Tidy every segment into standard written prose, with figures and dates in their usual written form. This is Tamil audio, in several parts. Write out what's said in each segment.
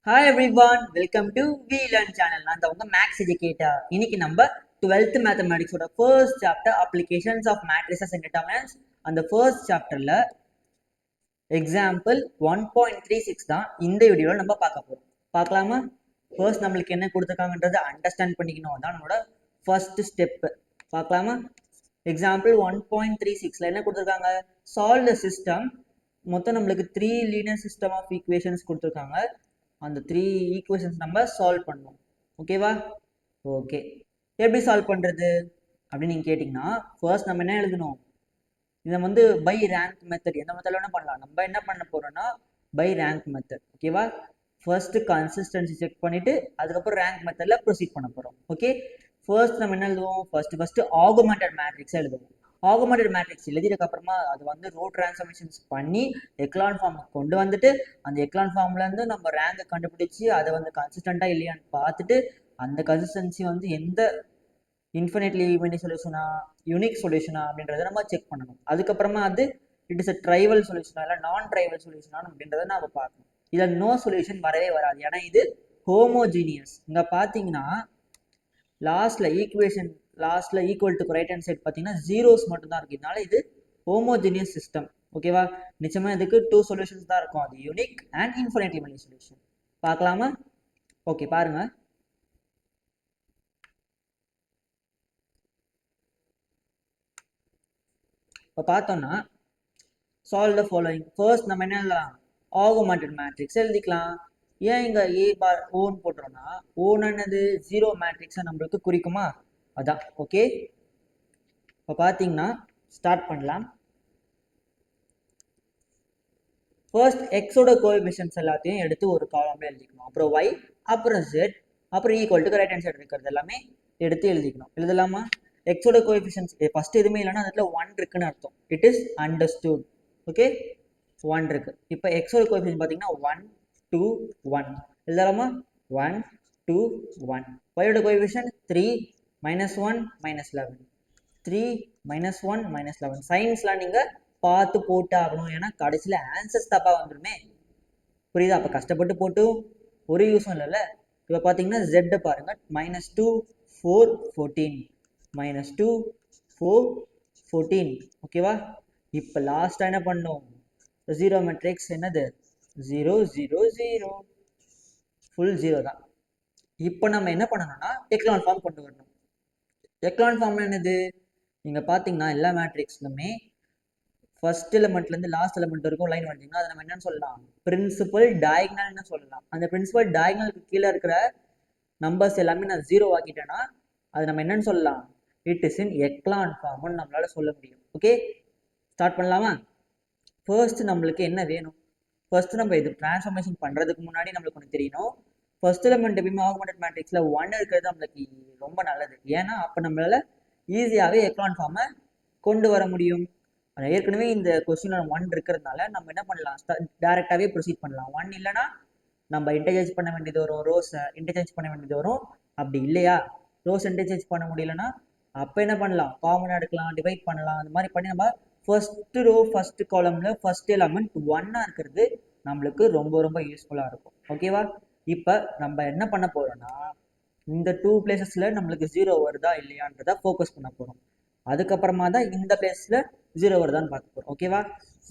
Hi everyone, welcome to We Learn channel. நான் தான் உங்க மேக்ஸ் எஜுகேட்டர். இன்னைக்கு நம்ம 12th மேத்தமேட்டிக்ஸோட first chapter applications of matrices and determinants. அந்த ஃபர்ஸ்ட் சாப்டர்ல எக்ஸாம்பிள் 1.36 தான் இந்த வீடியோவில் நம்ம பார்க்க போறோம். பார்க்கலாமா? ஃபர்ஸ்ட் நம்மளுக்கு என்ன கொடுத்துருக்காங்கன்றதை அண்டர்ஸ்டாண்ட் பண்ணிக்கணும் தான் நம்மளோட ஃபர்ஸ்ட் ஸ்டெப். பார்க்கலாமா? எக்ஸாம்பிள் 1.36ல என்ன கொடுத்துருக்காங்க? Solve the system. மொத்தம் நம்மளுக்கு 3 லீனியர் சிஸ்டம் ஆஃப் ஈக்குவேஷன்ஸ் கொடுத்துருக்காங்க. அந்த 3 ஈக்குவேஷன்ஸ் நம்ம சால்வ் பண்ணணும். ஓகேவா? ஓகே, எப்படி சால்வ் பண்ணுறது அப்படின்னு நீங்கள் கேட்டிங்கன்னா ஃபர்ஸ்ட் நம்ம என்ன எழுதணும்? இதை வந்து பை ரேங்க் மெத்தட், எந்த மெத்தடில் என்ன பண்ணலாம்? நம்ம என்ன பண்ண போகிறோம்னா பை ரேங்க் மெத்தட். ஓகேவா? ஃபர்ஸ்ட் கன்சிஸ்டன்சி செக் பண்ணிவிட்டு அதுக்கப்புறம் ரேங்க் மெத்தடில் ப்ரொசீட் பண்ண போகிறோம். ஓகே, ஃபர்ஸ்ட் நம்ம என்ன எழுதுவோம்? ஃபர்ஸ்ட் ஆகுமெண்டட் மேட்ரிக்ஸ் எழுதுவோம். ஆகுமெண்டட் மேட்ரிக்ஸ் எழுதியதுக்கு அப்புறமா அது வந்து ரோ டிரான்ஸ்ஃபார்மேஷன்ஸ் பண்ணி எக்லான் ஃபார்ம் கொண்டு வந்துட்டு அந்த எக்லான் ஃபார்ம்லேருந்து நம்ம ரேங்கை கண்டுபிடிச்சி அதை வந்து கன்சிஸ்டண்ட்டாக இல்லையான்னு பார்த்துட்டு அந்த கன்சிஸ்டன்சி வந்து எந்த இன்ஃபினிட்லி மெனி சொல்யூஷனா யூனிக் சொல்யூஷனா அப்படின்றத நம்ம செக் பண்ணணும். அதுக்கப்புறமா அது இட் இஸ் அ ட்ரைவல் சொல்யூஷனா இல்லை நான் ட்ரைவல் சொல்யூஷனா அப்படின்றத நம்ம பார்க்கணும். இதில் நோ சொல்யூஷன் வரவே வராது, ஏன்னா இது ஹோமோஜீனியஸ். இங்கே பார்த்தீங்கன்னா லாஸ்ட்ல ஈக்குவேஷன் லாஸ்ட்ல equal to right hand side பார்த்தீங்கன்னா ஜீரோஸ் மட்டும் தான் இருக்கு. இதனால இது ஹோமோஜீனியஸ் சிஸ்டம். ஓகேவா? நிச்சயமா இதுக்கு 2 சொல்யூஷன்ஸ் தான் இருக்கும், அது unique and infinitely many solution. பார்க்கலாமா? ஓகே, பாருங்க. இப்போ பார்த்தோம்னா சால்வ் த ஃபாலோயிங். ஃபர்ஸ்ட் நம்ம என்ன எழுதலாம்? ஆகுமெண்டட் மேட்ரிக்ஸ் எழுதிக்கலாம். ஏன் இங்க ஏ பார் ஓன்னு போட்டுறோம்னா ஓன்னு என்னது? ஜீரோ மேட்ரிக்ஸை நம்மளுக்கு குறிக்குமா? அதான். ஓகே, இப்போ பார்த்தீங்கன்னா ஸ்டார்ட் பண்ணலாம். ஃபர்ஸ்ட் எக்ஸோட கோஎஃபிஷியன்ட்ஸ் எல்லாத்தையும் எடுத்து ஒரு காலம்ல எழுதிக்கணும். அப்புறம் ஒய், அப்புறம் ஜெட், அப்புறம் equal to right hand side இருக்கிறது எல்லாமே எடுத்து எழுதிக்கணும். எழுதலாமா? எக்ஸோட கோஎஃபிஷியன்ட்ஸ் ஃபர்ஸ்ட் எதுவுமே இல்லைன்னா அதுல 1 இருக்குன்னு அர்த்தம். It is understood. ஓகே, 1 இருக்கு. இப்போ எக்ஸோட கோஎஃபிஷியன்ட் பார்த்தீங்கன்னா 1 2 1 எழுதலாமா? 1 2 1. ஒயோட கோஎஃபிஷியன்ட் 3 -1 -11. 3 -1 -11. சயின்ஸ்லாம் நீங்க பார்த்து போட்டு ஆகணும், ஏன்னா கடைசியில் ஆன்சர்ஸ் தப்பா வந்துருமே. புரியுதா? அப்போ கஷ்டப்பட்டு போட்டு ஒரு யூஸும் இல்லைல்ல. இப்போ பார்த்தீங்கன்னா ஜெட்டை பாருங்க, -2 4 14 -2 4 14. ஓகேவா? இப்போ லாஸ்ட்டாக என்ன பண்ணோம்? ஜீரோ மேட்ரிக்ஸ் என்னது? 0 0 0, ஃபுல் ஜீரோ தான். இப்போ நம்ம என்ன பண்ணணும்னா எக்லான் ஃபார்ம் கொண்டு வரணும். எக்லான் ஃபார்ம் என்னது? நீங்க பார்த்தீங்கன்னா எல்லா மேட்ரிக்ஸ்லுமே ஃபர்ஸ்ட் எலிமெண்ட்லேருந்து லாஸ்ட் எலிமெண்ட் வரைக்கும் லைன் வந்தீங்கன்னா அதை நம்ம என்னன்னு சொல்லலாம்? பிரின்சிபல் டயக்னல்னு சொல்லலாம். அந்த பிரின்சிபல் டயக்னலுக்கு கீழே இருக்கிற நம்பர்ஸ் எல்லாமே நான் ஜீரோ ஆக்கிட்டேன்னா அது நம்ம என்னன்னு சொல்லலாம்? இட் இஸ் இன் எக்லான் ஃபார்ம்னு நம்மளால சொல்ல முடியும். ஓகே, ஸ்டார்ட் பண்ணலாமா? ஃபர்ஸ்ட் நம்மளுக்கு என்ன வேணும்? ஃபர்ஸ்ட் நம்ம இது டிரான்ஸ்ஃபார்மேஷன் பண்ணுறதுக்கு முன்னாடி நம்மளுக்கு ஒன்று தெரியணும். ஃபர்ஸ்ட் எலிமெண்ட் எப்பயுமே ஆகுமெண்டட் மேட்ரிக்ஸில் 1 இருக்கிறது நம்மளுக்கு ரொம்ப நல்லது. ஏன்னா அப்போ நம்மளால ஈஸியாகவே எக்லான் ஃபார்மை கொண்டு வர முடியும். ஏற்கனவே இந்த கொஸ்டின்ல 1 இருக்கிறதுனால நம்ம என்ன பண்ணலாம்? டைரக்டாவே ப்ரொசீட் பண்ணலாம். 1 இல்லைன்னா நம்ம இன்டர்சேஞ்ச் பண்ண வேண்டியது வரும், ரோஸ் இன்டர்சேஞ்ச் பண்ண வேண்டியது வரும். அப்படி இல்லையா ரோஸ் இன்டர்சேஞ்ச் பண்ண முடியலன்னா அப்போ என்ன பண்ணலாம்? காமனாக எடுக்கலாம், டிவைட் பண்ணலாம். அந்த மாதிரி பண்ணி நம்ம ஃபர்ஸ்ட் ரோ ஃபர்ஸ்ட் காலம்ல ஃபர்ஸ்ட் எலமெண்ட் 1 இருக்கிறது நம்மளுக்கு ரொம்ப ரொம்ப யூஸ்ஃபுல்லாக இருக்கும். ஓகேவா? இப்போ நம்ம என்ன பண்ண போறோம்னா இந்த 2 பிளேசஸ்ல நம்மளுக்கு ஜீரோ வருதா இல்லையான்றத ஃபோக்கஸ் பண்ண போறோம். அதுக்கப்புறமா தான் இந்த பிளேஸ்ல ஜீரோ வருதான்னு பார்க்க போறோம். ஓகேவா?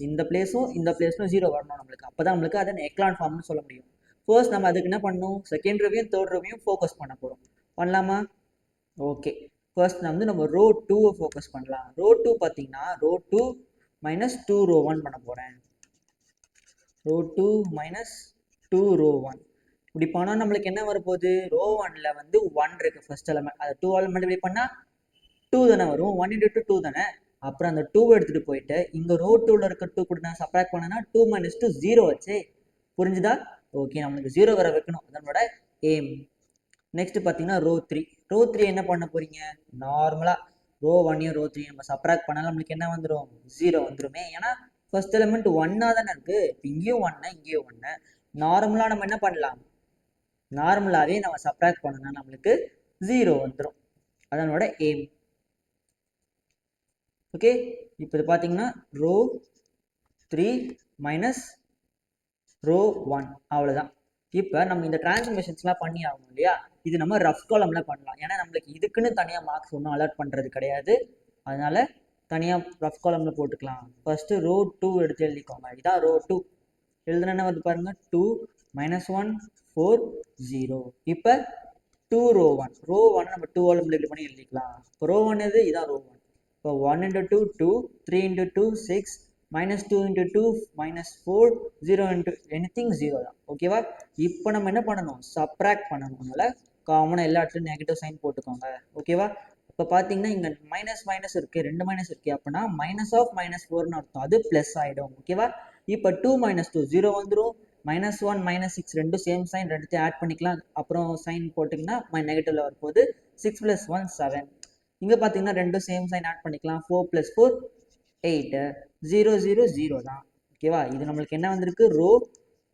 இந்த பிளேஸும் ஜீரோ வரணும் நம்மளுக்கு. அப்பதான் நம்மளுக்கு அதை எக்லான் ஃபார்ம்னு சொல்ல முடியும். ஃபர்ஸ்ட் நம்ம அதுக்கு என்ன பண்ணணும்? செகண்ட் ரோவையும் தேர்ட் ரோவையும் ஃபோக்கஸ் பண்ண போறோம். பண்ணலாமா? ஓகே, ஃபர்ஸ்ட் நம்ம ரோ 2 ஃபோக்கஸ் பண்ணலாம். ரோ 2 பார்த்தீங்கன்னா ரோ 2 -2 ரோ 1 பண்ண போறேன். Row 2 -2 row 1. இப்படி பண்ணா நம்மளுக்கு என்ன வரப்போகுது? ரோ 1ல வந்து 1 இருக்கு ஃபர்ஸ்ட் எலிமெண்ட். அதை 2 ஆல் மல்டிப்ளை பண்ணா 2 தானே வரும். 1 × 2 2 தானே. அப்புறம் அந்த 2 எடுத்துட்டு போயிட்டு இங்க ரோ 2ல இருக்க 2 கூட நான் சப்ராக்ட் பண்ணனா 2 - 2 0 ஆச்சு. புரிஞ்சுதா? ஓகே, நம்மளுக்கு 0 வர வைக்கணும், அதனோட எய்ம். நெக்ஸ்ட் பார்த்தீங்கன்னா ரோ 3. ரோ 3 என்ன பண்ண போறீங்க? நார்மலா ரோ 1யும் ரோ 3 நம்ம சப்ராக்ட் பண்ணாலும் நம்மளுக்கு என்ன வந்துடும்? 0 வந்துருமே. ஏன்னா ஃபர்ஸ்ட் எலிமெண்ட் 1ஆ தானே இருக்கு. இங்கேயும் 1 இங்கேயும் 1. நார்மலா நம்ம என்ன பண்ணலாம்? நார்மலாவே நம்ம சப்ராக்ட் பண்ணனா நம்மளுக்கு 0 வந்துடும், அதனோட எய்ம். ஓகே, இப்போ இது பார்த்தீங்கன்னா ரோ 3 - ரோ 1 அவ்வளோதான். இப்போ நம்ம இந்த டிரான்ஸ்ஃபர்மேஷன்ஸ்லாம் பண்ணி ஆகணும் இல்லையா, இது நம்ம ரஃப் காலம்ல பண்ணலாம். ஏன்னா நம்மளுக்கு இதுக்குன்னு தனியாக மார்க்ஸ் ஒன்றும் அலாட் பண்ணுறது கிடையாது. அதனால தனியாக ரஃப் காலம்ல போட்டுக்கலாம். ஃபர்ஸ்ட்டு ரோ 2 எடுத்து எழுதிக்கோங்க. இதான் ரோ 2. எழுதுனா என்ன வந்து பாருங்க, 2 -1 4 0. இப்போ 2 ரோ 1. ரோ 1 நம்ம 2 ஆல் மல்டிப்ளை பண்ணி எழுதிக்கலாம். இப்போ ரோ 1 இது, இதான் ரோ 1. இப்போ 1 × 2 2, 3 × 2 6, -2 × 2 -4, 0 × anything 0 தான். ஓகேவா? இப்போ நம்ம என்ன பண்ணணும், சப்ராக்ட் பண்ணணும். அதனால காமனாக எல்லா இடத்துலையும் நெகட்டிவ் சைன் போட்டுக்கோங்க. ஓகேவா? இப்போ பார்த்தீங்கன்னா இங்கே மைனஸ் மைனஸ் இருக்குது, 2 மைனஸ் இருக்குது. அப்படின்னா -4ன்னு அர்த்தம், அது ப்ளஸ் ஆகிடும். ஓகேவா? இப்போ 2 - 2 0 வந்துடும். -1 -6 ரெண்டும் சேம் சைன், ரெண்டுத்தையும் ஆட் பண்ணிக்கலாம். அப்புறம் சைன் போட்டிங்கன்னா நெகட்டிவ்ல வரும்போது 6 + 1 7. இங்கே பார்த்தீங்கன்னா ரெண்டும் சேம் சைன் ஆட் பண்ணிக்கலாம். 4 + 4 8, 0 0 0 தான். ஓகேவா? இது நம்மளுக்கு என்ன வந்திருக்கு, ரோ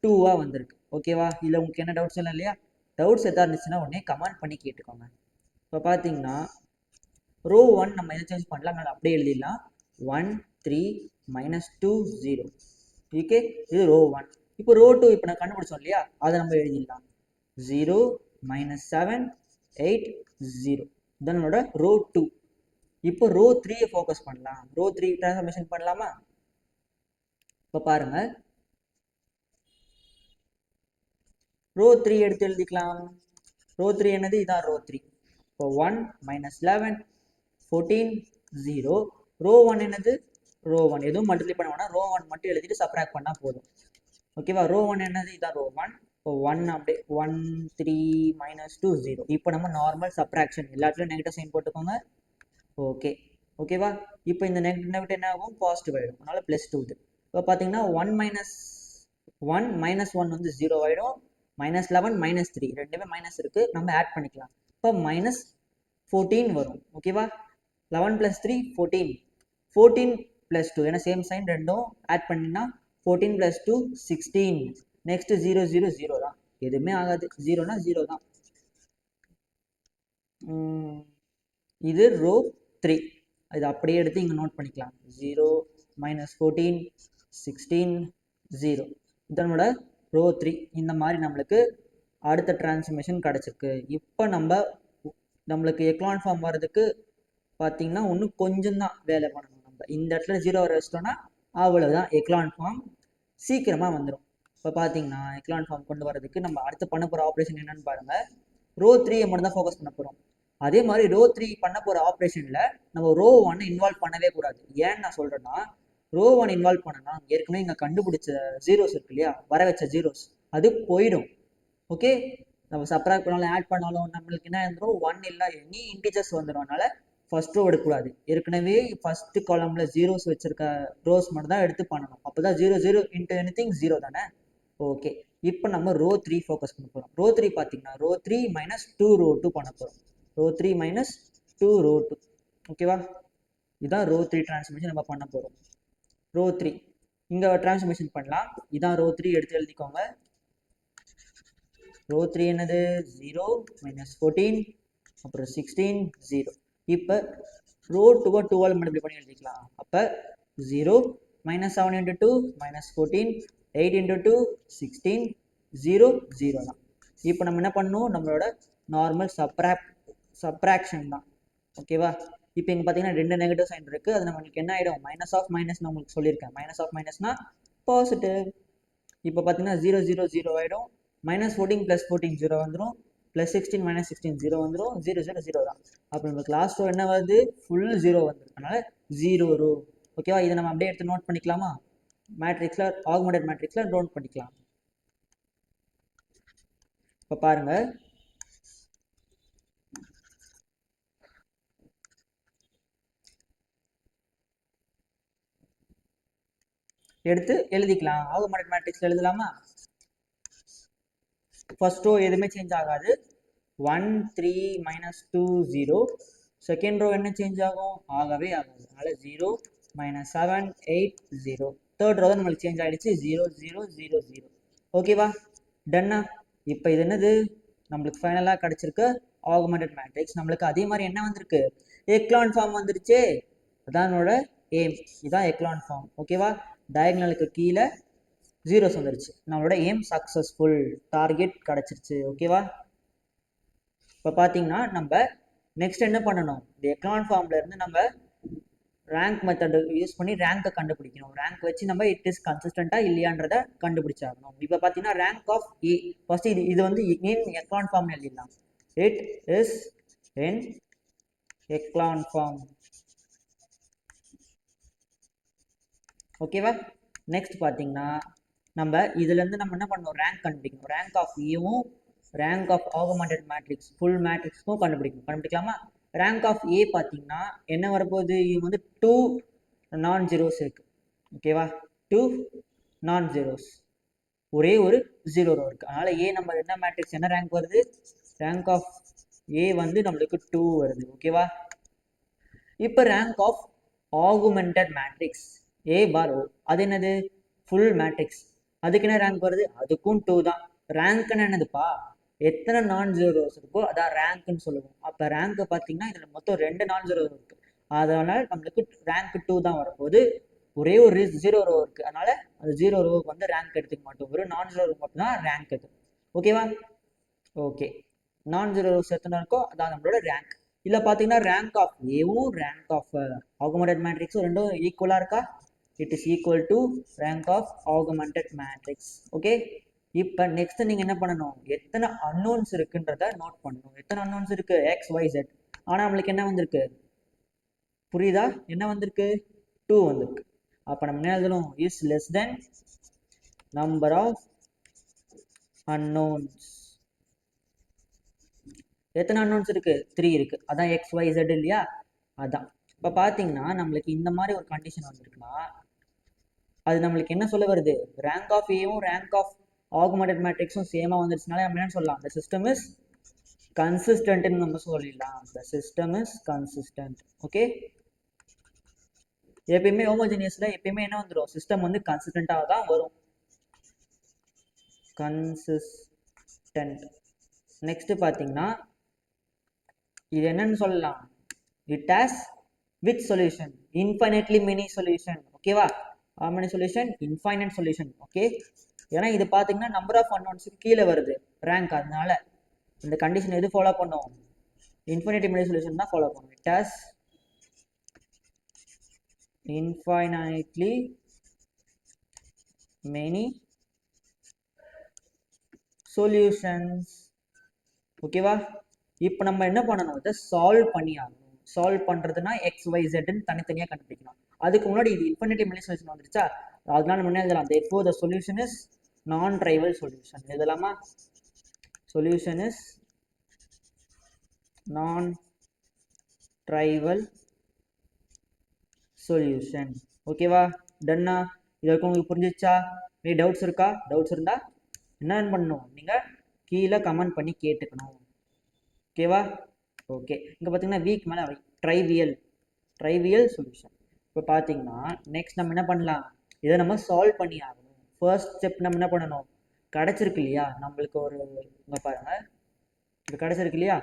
2 வந்திருக்கு. ஓகேவா? இதில் உங்களுக்கு என்ன டவுட்ஸ் எல்லாம் இல்லையா? டவுட்ஸ் எதாவது இருந்துச்சுன்னா உடனே கமெண்ட் பண்ணி கேட்டுக்கோங்க. இப்போ பார்த்தீங்கன்னா ரோ 1 நம்ம எதை சேஞ்ச் பண்ணலாம், அதனால அப்படியே எழுதிடலாம். 1 3 -2 0. ஓகே, இது ரோ 1. இப்போ ரோ 2 இப்போ நான் கண்டுபிடிச்சோம் இல்லையா, அதை நம்ம எழுதிடலாம். 0 -7 8 0. இதான் நம்மளோட ரோ 2. இப்போ ரோ 3 ஃபோக்கஸ் பண்ணலாம். ரோ 3 டிரான்ஸ்ஃபர்மேஷன் பண்ணலாமா? இப்போ பாருங்க, ரோ 3 எடுத்து எழுதிக்கலாம். ரோ 3 என்னது, இதான் ரோ 3. இப்போ 1 -11 14 0. ரோ 1 என்னது, ரோ 1 எதுவும் மல்டிப்ளை பண்ண வேணாம், ரோ 1 மட்டும் எழுதிட்டு சப்ராக்ட் பண்ணால் போதும். ஓகேவா? ரோ 1 என்னது, இதான் ரோ 1. இப்போ 1 அப்படியே 1 3 -2 0. இப்போ நம்ம நார்மல் சப்ராக்ஷன் எல்லாத்துலையும் நெகட்டிவ் சைன் போட்டுக்கோங்க. ஓகே, ஓகேவா? இப்போ இந்த நெகட்டிவ் என்ன ஆகும், பாசிட்டிவ் ஆகிடும். அதனால +2 இது. இப்போ பார்த்தீங்கன்னா 1 -1 வந்து 0 ஆகிடும். -11 -3 ரெண்டுமே மைனஸ் இருக்குது, நம்ம ஆட் பண்ணிக்கலாம். இப்போ -14 வரும். ஓகேவா? 11 + 3 14, 14 + 2 ஏன்னா சேம் சைன், ரெண்டும் ஆட் பண்ணினா 14 + 2 16. நெக்ஸ்ட் 0 0 0 தான், எதுவுமே ஆகாது. 0னா 0 தான். இது ரோ 3. இது அப்படியே எடுத்து இங்கே நோட் பண்ணிக்கலாம். 0 -14 16 0. இதனோட ரோ 3. இந்த மாதிரி நம்மளுக்கு அடுத்த டிரான்ஸ்ஃபர்மேஷன் கிடச்சிருக்கு. இப்போ நம்மளுக்கு எக்லான் ஃபார்ம் வர்றதுக்கு பார்த்தீங்கன்னா இன்னும் கொஞ்சம் தான் வேலை பண்ணணும். நம்ம இந்த இடத்துல 0 வர வச்சிட்டோம்னா அவ்வளோதான், எக்லான் ஃபார்ம் சீக்கிரமாக வந்துடும். இப்போ பார்த்தீங்கன்னா எக்லான் ஃபார்ம் கொண்டு வரதுக்கு நம்ம அடுத்து பண்ண போகிற ஆப்ரேஷன் என்னன்னு பாருங்க. ரோ 3 மட்டும் தான் ஃபோக்கஸ் பண்ண போகிறோம். அதே மாதிரி ரோ 3 பண்ண போகிற ஆப்ரேஷனில் நம்ம ரோ 1 இன்வால்வ் பண்ணவே கூடாது. ஏன்னு நான் சொல்கிறேன்னா, ரோ 1 இன்வால்வ் பண்ணனா ஏற்கனவே இங்கே கண்டுபிடிச்ச ஜீரோஸ் இருக்கு இல்லையா, வர வச்ச ஜீரோஸ் அது போயிடும். ஓகே, நம்ம சப்ராக்ட் பண்ணாலும் ஆட் பண்ணாலும் நம்மளுக்கு என்ன இருந்துடும், 1 இல்லை எனி இன்டிஜர்ஸ் வந்துடும். அதனால ஃபர்ஸ்ட் ரோ எடுக்கக்கூடாது. ஏற்கனவே ஃபர்ஸ்ட் காலம்ல ஜீரோஸ் வச்சிருக்க ரோஸ் மட்டும் தான் எடுத்து பண்ணணும். அப்போதான் 0 0 × anything 0 தானே. ஓகே, இப்போ நம்ம ரோ 3 ஃபோக்கஸ் பண்ண போகிறோம். ரோ 3 பார்த்தீங்கன்னா ரோ 3 -2 ரோ 2 பண்ண போகிறோம். Row 3 -2 row 2. ஓகேவா? இதுதான் ரோ 3 டிரான்ஸ்ஃபர்மேஷன் நம்ம பண்ண போகிறோம். ரோ 3 இங்கே டிரான்ஸ்ஃபர்மேஷன் பண்ணலாம். இதான் ரோ 3 எடுத்து எழுதிக்கோங்க. ரோ 3 என்னது, 0 -14 அப்புறம் 16 0. இப்போ ரோ 2 12 மல்டிப்ளை பண்ணி எழுதிக்கலாம். அப்போ 0 -7 × 2 -14 8 × 2 16 0 0 தான். இப்போ நம்ம என்ன பண்ணணும், நம்மளோட நார்மல் சப்ராக்ஷன் தான். ஓகேவா? இப்போ இங்கே பார்த்தீங்கன்னா ரெண்டு நெகட்டிவ் சைன் இருக்குது. அது நம்மளுக்கு என்ன ஆகிடும், மைனஸ் ஆஃப் மைனஸ் நான் உங்களுக்கு சொல்லியிருக்கேன். மைனஸ் ஆஃப் மைனஸ்னா பாசிட்டிவ். இப்போ பார்த்தீங்கன்னா 0 0 0 ஆகிடும். -14 + 14 0 வந்துடும். +16 -16 0 வந்துடும். 0 0 0 தான். அப்போ நமக்கு லாஸ்ட் ரோ என்ன வருது, ஃபுல் 0 வந்துடும். அதனால 0 ரோ. ஓகேவா? இதை நம்ம அப்படியே எடுத்து நோட் பண்ணிக்கலாமா, மேட்ரிக்ஸில் ஆகுமெண்டட் மேட்ரிக்ஸில் நோட் பண்ணிக்கலாம். இப்போ பாருங்க, எடுத்து எழுதிக்கலாம். ஆகுமெண்டட் மேட்ரிக்ஸில் எழுதலாமா? ஃபர்ஸ்ட் ரோ எதுவுமே சேஞ்ச் ஆகாது. 1 3 -2 0. செகண்ட் ரோ என்ன சேஞ்ச் ஆகும், ஆகவே ஆகாது. அதனால 0 -7 8 0. தேர்ட் ரோ தான் நம்மளுக்கு சேஞ்ச் ஆகிடுச்சு, 0 0 0 0. ஓகேவா? டன்னா? இப்போ இது என்னது, நம்மளுக்கு ஃபைனலாக கிடச்சிருக்கு ஆகுமெண்டட் மேட்ரிக்ஸ். நம்மளுக்கு அதே மாதிரி என்ன வந்திருக்கு, எக்லான் ஃபார்ம் வந்துருச்சே. அதான் என்னோட எய்ம். இதுதான் எக்லான் ஃபார்ம். ஓகேவா? டயகனலுக்கு கீழே ஜீரோஸ் வந்துருச்சு. நம்மளோட எய்ம் சக்ஸஸ்ஃபுல், டார்கெட் கிடச்சிருச்சு. ஓகேவா? இப்போ பார்த்தீங்கன்னா நம்ம நெக்ஸ்ட் என்ன பண்ணணும், இந்த எக்கனான் ஃபார்ம்ல இருந்து நம்ம ரேங்க் மெத்தட் யூஸ் பண்ணி ரேங்கை கண்டுபிடிக்கணும். ரேங்க் வச்சு நம்ம இட் இஸ் கன்சிஸ்டண்டா இல்லையான்றதை கண்டுபிடிச்சாகணும். இப்போ பார்த்தீங்கன்னா ரேங்க் ஆஃப் ஏ ஃபர்ஸ்ட் இது வந்து இன் எக்கனான் ஃபார்ம்னு எழுதிடலாம். இட் இஸ் இன் எக்கனான் ஃபார்ம். ஓகேவா? நெக்ஸ்ட் பார்த்தீங்கன்னா நம்ம இதுலேருந்து நம்ம என்ன பண்ணணும், ரேங்க் கண்டுபிடிக்கணும். ரேங்க் ஆஃப் ஏவும் rank of augmented matrix full மேட்ரிக்ஸ்க்கும் கண்டுபிடிக்கலாமா? ரேங்க் ஆஃப் ஏ பார்த்தீங்கன்னா என்ன வரப்போகுது, இது வந்து 2 நான் ஜீரோஸ் இருக்கு. ஓகேவா? 2 நான் ஜீரோஸ், ஒரே ஒரு ஜீரோ ரோ இருக்கு. அதனால ஏ நம்ம என்ன மேட்ரிக்ஸ் என்ன ரேங்க் வருது, ரேங்க் ஆஃப் ஏ வந்து நம்மளுக்கு 2 வருது. ஓகேவா? இப்போ rank of augmented matrix A bar ஓ, அது என்னது, ஃபுல் மேட்ரிக்ஸ். அதுக்கு என்ன ரேங்க் வருது, அதுக்கும் 2 தான். ரேங்க்னு என்னதுப்பா, எத்தனை நான் ஜீரோஸ் இருக்கோ அதான் ரேங்க்னு சொல்லுவோம். அப்போ ரேங்க் பார்த்தீங்கன்னா இதில் மொத்தம் 2 நான் ஜீரோ இருக்கு. அதனால நம்மளுக்கு ரேங்க் 2 தான் வரப்போகுது. ஒரே ஒரு ஜீரோ ரோ இருக்கு, அதனால அந்த ஜீரோ ரோவுக்கு வந்து ரேங்க் எடுத்துக்க மாட்டோம். ஒரு நான் ஜீரோ ரோ மட்டும் தான் ரேங்க் இருக்கு. ஓகேவா? ஓகே, நான் ஜீரோ ரோஸ் எத்தனை இருக்கோ அதான் நம்மளோட ரேங்க். இதில் பார்த்தீங்கன்னா ரேங்க் ஆஃப் ஏவும் ரேங்க் ஆஃப் ஆகுமெண்டட் மேட்ரிக்ஸும் ரெண்டும் ஈக்குவலாக இருக்கா? It is equal to rank of augmented matrix. Okay, இப்போ நெக்ஸ்ட் நீங்கள் என்ன பண்ணணும், எத்தனை அன்னோன்ஸ் இருக்குன்றத நோட் பண்ணணும். எத்தனை அன்னோன்ஸ் இருக்கு, எக்ஸ் ஒய் ஜெட். ஆனால் நம்மளுக்கு என்ன வந்திருக்கு, புரியுதா? என்ன வந்திருக்கு, 2 வந்திருக்கு. அப்போ நம்ம என்ன எழுதணும், is less than number of unknowns. எத்தனை அன்னோன்ஸ் இருக்கு, 3 இருக்கு. அதான் எக்ஸ் ஒய் ஜெட் இல்லையா, அதான். இப்போ பார்த்தீங்கன்னா நம்மளுக்கு இந்த மாதிரி ஒரு கண்டிஷன் வந்திருக்குன்னா அது நம்மளுக்கு என்ன சொல்ல வருது, ரேங்க் ஆஃப் ஏவும் ரேங்க் ஆஃப் ஆகுமெண்டட் மேட்ரிக்ஸும் சேமா வந்துருச்சுனால நம்ம என்ன சொல்லலாம், the system is consistent ன்னு நம்ம சொல்லிடலாம். the system is consistent. Okay, எப்பயுமே ஹோமோஜினியஸ்ல எப்பயுமே என்ன வந்துடும், சிஸ்டம் வந்து கன்சிஸ்டன்டாக தான் வரும். கன்சிஸ்டன்ட். நெக்ஸ்ட் பார்த்தீங்கன்னா இது என்னன்னு சொல்லலாம், it has which solution, infinitely many solution. ஓகேவா? how many solution, infinite solution. Okay, ஏன்னா இது பார்த்தீங்கன்னா நம்பர் ஆஃப் அன்னோன்ஸுக்கு கீழே வருது ரேங்க், அதனால இந்த கண்டிஷன் எது ஃபாலோ பண்ணும், இன்ஃபினிட்டி மெனி சொல்யூஷன் தான் ஃபாலோ பண்ணும். It has infinitely many solutions. ஓகேவா? இப்போ நம்ம என்ன பண்ணணும், இதை சால்வ் பண்ணி ஆகணும். சால்வ் பண்றதுன்னா எக்ஸ் ஒய் ஜெட்னு தனித்தனியாக கண்டுபிடிக்கணும். அதுக்கு முன்னாடி இது இன்ஃபினிட்டி மெனி சொல்யூஷன் வந்துருச்சா, அதனால நம்ம என்ன எழுதலாம், therefore the solution is non trivial solution. எழுதலாமா, solution is non trivial solution. ஓகேவா? டன்னா? இதற்கு உங்களுக்கு புரிஞ்சிச்சா? நீ டவுட்ஸ் இருக்கா? டவுட்ஸ் இருந்தா என்ன பண்ணணும், நீங்க கீழே கமெண்ட் பண்ணி கேட்டுக்கணும். ஓகேவா? ஓகே, இங்க பாத்தீங்கன்னா வீக் மேல ட்ரைவியல் சொல்யூஷன். இப்போ பார்த்தீங்கன்னா நெக்ஸ்ட் நம்ம என்ன பண்ணலாம், இதை நம்ம சால்வ் பண்ணி ஆகணும். ஃபர்ஸ்ட் ஸ்டெப் நம்ம என்ன பண்ணணும், கிடச்சிருக்கு இல்லையா நம்மளுக்கு ஒரு, இங்கே பாருங்க இது கிடச்சிருக்கு இல்லையா,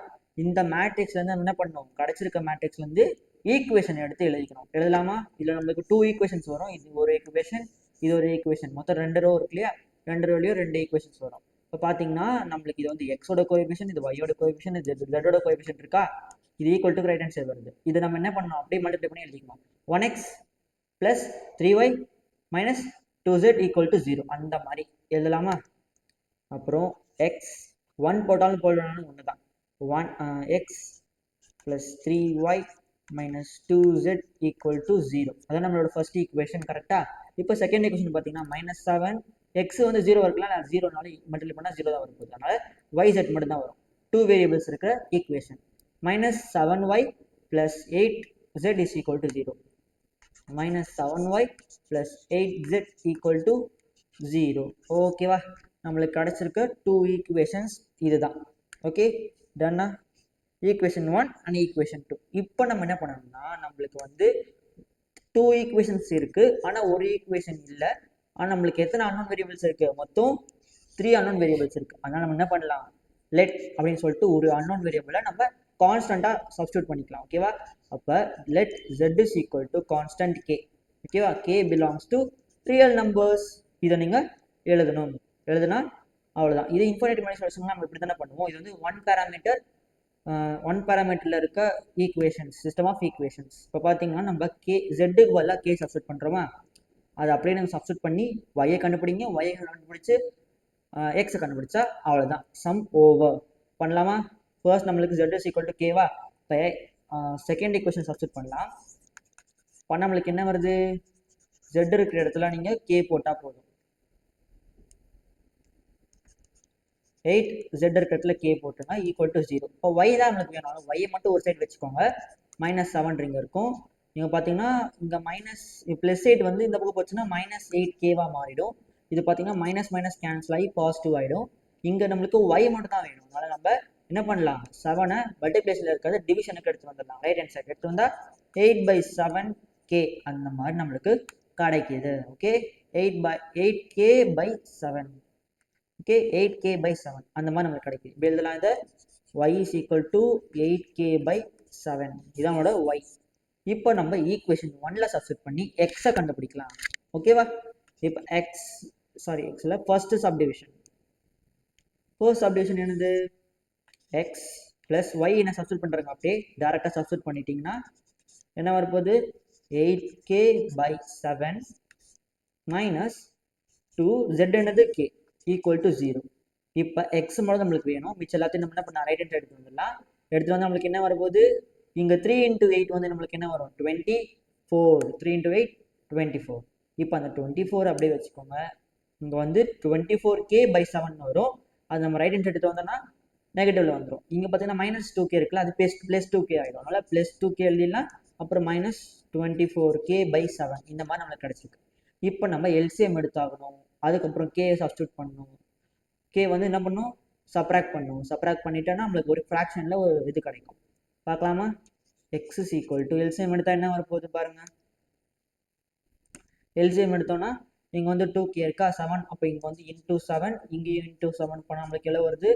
இந்த மேட்ரிக்ஸ்லேருந்து நம்ம என்ன பண்ணணும், கிடச்சிருக்க மேட்ரிக்ஸ்லேருந்து ஈக்குவேஷன் எடுத்து எழுதிக்கணும். எழுதலாமா? இதில் நம்மளுக்கு 2 ஈக்குவேஷன்ஸ் வரும். இது ஒரு ஈக்குவேஷன், இது ஒரு ஈக்குவேஷன். மொத்தம் 2 ரோ இருக்கு இல்லையா, 2 ரோலையும் 2 ஈக்குவேஷன்ஸ் வரும். இப்போ பார்த்தீங்கன்னா நம்மளுக்கு இது வந்து எக்ஸோட கோஎஃபிஷியன்ட், இது ஒய்யோட கோஎஃபிஷியன்ட், இது ஜெட்டோட கோஎஃபிஷியன்ட் இருக்கா, இது equal to right hand side வருது. இது நம்ம என்ன பண்ணணும், அப்படியே மல்டிப்ளை பண்ணி எழுதிக்கணும். 1x + 3y - 2z = 0 அந்த மாதிரி எழுதலாமா? அப்புறம் எக்ஸ் 1 போட்டாலும் போடணும் ஒன்று தான். 1x + 3y - 2z = 0. அதான் நம்மளோட ஃபர்ஸ்ட் ஈக்குவேஷன். கரெக்டா? இப்போ செகண்ட் ஈக்குவேஷன் பார்த்தீங்கன்னா -7, எக்ஸ் வந்து 0 இருக்கலாம், 0நால மல்டிப்ளை பண்ணால் 0 தான் வரும். அதனால yz மட்டும் தான் வரும். 2 வேரியபிள்ஸ் இருக்கிற equation. -7y + 8z = 0. -7y + 8z = 0. ஓகேவா? நம்மளுக்கு கிடைச்சிருக்க 2 ஈக்குவேஷன்ஸ் இதுதான். ஓகே, டன்னா? Equation 1 and equation 2. இப்போ நம்ம என்ன பண்ணணும்னா நம்மளுக்கு வந்து 2 ஈக்குவேஷன்ஸ் இருக்கு, ஆனால் ஒரு ஈக்குவேஷன் இல்லை. ஆனால் நம்மளுக்கு எத்தனை அன்னோன் வேரியபிள்ஸ் இருக்கு, மொத்தம் 3 அன்னோன் வேரியபிள்ஸ் இருக்கு. அதனால நம்ம என்ன பண்ணலாம், லெட் அப்படின்னு சொல்லிட்டு ஒரு அன்னோன் வேரியபிளை நம்ம கான்ஸ்டன்டா சப்ஸ்டியூட் பண்ணிக்கலாம். ஓகேவா? அப்போ லெட் z = கான்ஸ்டன்ட் k. ஓகேவா? k belongs to real numbers. இதை நீங்க எழுதணும். எழுதுனா அவ்வளோதான். இது இன்ஃபைனைட் மெனி சொல்யூஷன் நம்ம இப்படி தானே பண்ணுவோம். இது வந்து ஒன் பேராமீட்டரில் இருக்க ஈக்குவேஷன்ஸ், சிஸ்டம் ஆஃப் ஈக்குவேஷன்ஸ். இப்போ பார்த்தீங்கன்னா நம்ம ஜெட்டுக்கு பதிலாக கே சப்ஸ்டியூட் பண்ணுறோமா, அதை அப்படியே நம்ம சப்ஸ்டியூட் பண்ணி ஒய்யை கண்டுபிடிங்க, ஒய்யை கண்டுபிடிச்சி எக்ஸை கண்டுபிடிச்சா அவ்வளோதான். Some over. பண்ணலாமா? ஃபர்ஸ்ட் நம்மளுக்கு z இஸ் ஈக்குவல் டு கேவா. இப்போ செகண்ட் ஈக்குவேஷன் சப்ஸ்டியூட் பண்ணலாம். பண்ண நம்மளுக்கு என்ன வருது? z இருக்கிற இடத்துல நீங்கள் கே போட்டால் போதும். 8 z இருக்கிற இடத்துல கே போட்டோம்னா ஈக்குவல் டு 0. இப்போ y தான் நம்மளுக்கு வேணும். y மட்டும் ஒரு சைடு வச்சுக்கோங்க. -7 இங்கே இருக்கும். நீங்கள் பார்த்தீங்கன்னா இந்த +8 வந்து இந்த பக்கம் போச்சுன்னா -8k மாறிடும். இது பார்த்தீங்கன்னா மைனஸ் மைனஸ் கேன்சல் ஆகி பாசிட்டிவ் ஆகிடும். இங்கே நம்மளுக்கு y மட்டும் தான் வேணும். அதனால் நம்ம என்ன பண்ணலாம்? 7 மல்டிப்ளேஷனில் இருக்கிறது டிவிஷனுக்கு எடுத்து வந்துடலாம். ரைட் ஹேண்ட் சைடு எடுத்து வந்தால் 8/7k அந்த மாதிரி நம்மளுக்கு கிடைக்கிது. Okay, 8k/7. ஓகே, 8k/7 அந்த மாதிரி நம்மளுக்கு கிடைக்குது. இப்படி எழுதலாம் இதை. y is equal to 8k/7. இதான் நம்மளோட y. இப்போ நம்ம ஈக்குவேஷன் 1ல சப்ஸ்டியூட் பண்ணி எக்ஸை கண்டுபிடிக்கலாம். ஓகேவா? இப்போ எக்ஸில் ஃபர்ஸ்ட் சப்டிவிஷன் என்னது? எக்ஸ் ப்ளஸ் ஒய் என்ன சப்ஸ்டியூட் பண்ணுறாங்க, அப்படியே டேரெக்டாக சப்ஸ்டியூட் பண்ணிட்டீங்கன்னா என்ன வரப்போகுது? 8k/7 மைனஸ் 2 z என்னது k ஈக்குவல் டு 0. இப்போ எக்ஸ் மட்டும் நம்மளுக்கு வேணும். மிச்சம் எல்லாத்தையும் நம்ம என்ன பண்ணலாம்? ரைட் ஹேண்ட் எடுத்து வந்துடலாம். எடுத்து வந்து நம்மளுக்கு என்ன வரப்போகுது? இங்கே 3 × 8 வந்து நம்மளுக்கு என்ன வரும்? 24. 3 × 8 24. இப்போ அந்த 24 அப்படியே வச்சுக்கோங்க. இங்கே வந்து 24k/7 வரும். அது நம்ம ரைட் ஹேண்ட் எடுத்து வந்தோம்னா நெகட்டிவ்ல வந்துடும். இங்கே பார்த்தீங்கன்னா -2k இருக்குல்ல, அது +2k ஆகிடும். அதனால் +2k எழுதிடலாம். அப்புறம் -24k/7 இந்த மாதிரி நம்மளுக்கு கிடச்சிருக்கு. இப்போ நம்ம எல்சிஎம் எடுத்தாகணும். அதுக்கப்புறம் கே சப்ஸ்டியூட் பண்ணணும். கே வந்து என்ன பண்ணும்? சப்ராக்ட் பண்ணும். சப்ராக்ட் பண்ணிட்டோன்னா நம்மளுக்கு ஒரு ஃப்ராக்ஷனில் ஒரு இது கிடைக்கும். பார்க்கலாமா? X is equal to LCM எடுத்தால் என்ன வரப்போகுது பாருங்கள். எல்சிஎம் எடுத்தோன்னா இங்கே வந்து 2k இருக்கா, 7. அப்போ இங்கே வந்து × 7, இங்கேயும் × 7 பண்ணால் நம்மளுக்கு எவ்வளோ வருது?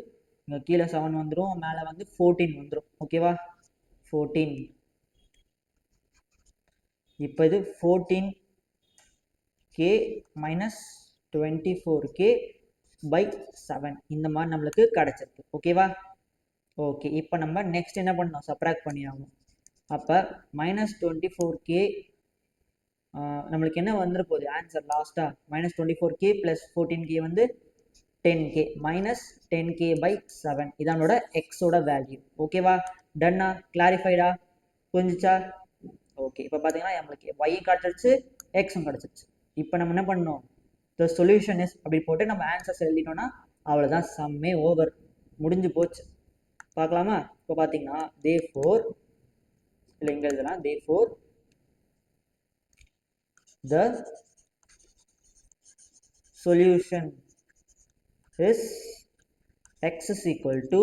இங்கே கீழே 7 வந்துடும், மேலே வந்து 14 வந்துடும். ஓகேவா? 14. இப்போ இது 14k மைனஸ் 24k/7 இந்த மாதிரி நம்மளுக்கு கிடச்சிருக்கு. ஓகேவா? ஓகே, இப்போ நம்ம நெக்ஸ்ட் என்ன பண்ணணும்? சப்ராக்ட் பண்ணி ஆகணும். அப்போ -24k நம்மளுக்கு என்ன வந்துட போகுது? ஆன்சர் லாஸ்ட்டாக -24k + 14k வந்து 10k -10k/7 இதனோட எக்ஸோட வேல்யூ. ஓகேவா? டன்னா? கிளாரிஃபைடா? புரிஞ்சிச்சா? ஓகே, இப்போ பார்த்தீங்கன்னா நம்மளுக்கு y கிடச்சிருச்சு, எக்ஸும் கிடச்சிருச்சு. இப்போ நம்ம என்ன பண்ணணும்? த சொல்யூஷன் இஸ் அப்படி போட்டு நம்ம ஆன்சர்ஸ் எழுதிட்டோம்னா அவ்வளோதான். சம்மே ஓவர், முடிஞ்சு போச்சு. பார்க்கலாமா? இப்போ பார்த்தீங்கன்னா therefore இல்லை இங்கே எழுதலாம். therefore the solution is x is equal to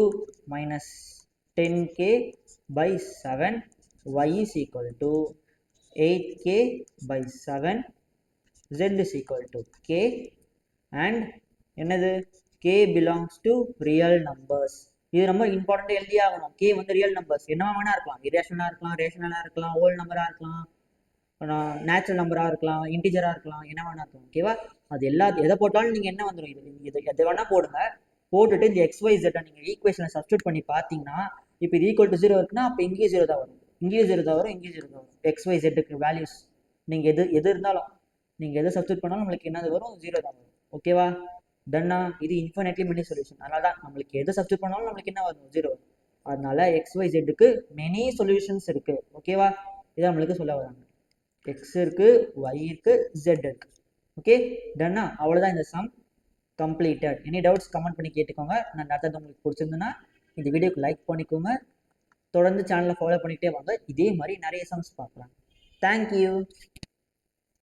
-10k/7, y is equal to 8k/7, z is equal to k, and என்னது? k belongs to real numbers. இது ரொம்ப இம்பார்ட்டன்ட், எழுதி ஆகணும். k வந்து ரியல் நம்பர்ஸ். என்னவா வேணா இருக்கலாம். இரேஷனலாக இருக்கலாம், ரேஷனலாக இருக்கலாம், ஹோல் நம்பராக இருக்கலாம், நேச்சுரல் நம்பராக இருக்கலாம், இன்டிஜராக இருக்கலாம், என்ன வேணா இருக்கலாம். ஓகேவா? அது எதை போட்டாலும் நீங்கள் என்ன வந்துடும்? இது எதை வேணா போடுங்க. போட்டுட்டு இந்த XYZ நீங்கள் ஈக்குவேஷனை சப்ஸ்டியூட் பண்ணி பார்த்தீங்கன்னா, இப்போ இது ஈக்குவல் டு 0 இருக்குன்னா அப்போ இங்கேயும் 0 தான் வரும், இங்கேயும் 0 தான் வரும், இங்கேயும் 0 தான் வரும். XYZக்கு வேல்யூஸ் நீங்கள் எது இருந்தாலும் நீங்கள் எதை சப்ஸ்டியூட் பண்ணாலும் நம்மளுக்கு என்னது வரும்? 0 தான் வரும். ஓகேவா? டன்னா? இது இன்ஃபைனைட்லி மெனி சொல்யூஷன். அதனால தான் நம்மளுக்கு எது சப்ஸ்டியூட் பண்ணாலும் நம்மளுக்கு என்ன வரும்? 0 வரும். அதனால XYZக்கு மெனி சொல்யூஷன்ஸ் இருக்கு. ஓகேவா? இதை நம்மளுக்கு சொல்ல வராங்க. எக்ஸ் இருக்கு, ஒய் இருக்கு, ஜெட் இருக்கு. ஓகே, டன்னா? அவ்வளோதான். இந்த sum completed. Any doubts comment பண்ணி கேட்டுக்கோங்க. நான் நடத்துறது உங்களுக்கு பிடிச்சிருந்துன்னா இந்த வீடியோக்கு லைக் பண்ணிக்கோங்க. தொடர்ந்து சேனலை ஃபாலோ பண்ணிகிட்டே வாங்க. இதே மாதிரி நிறைய சம்ஸ் பார்க்கலாம். தேங்க்யூ.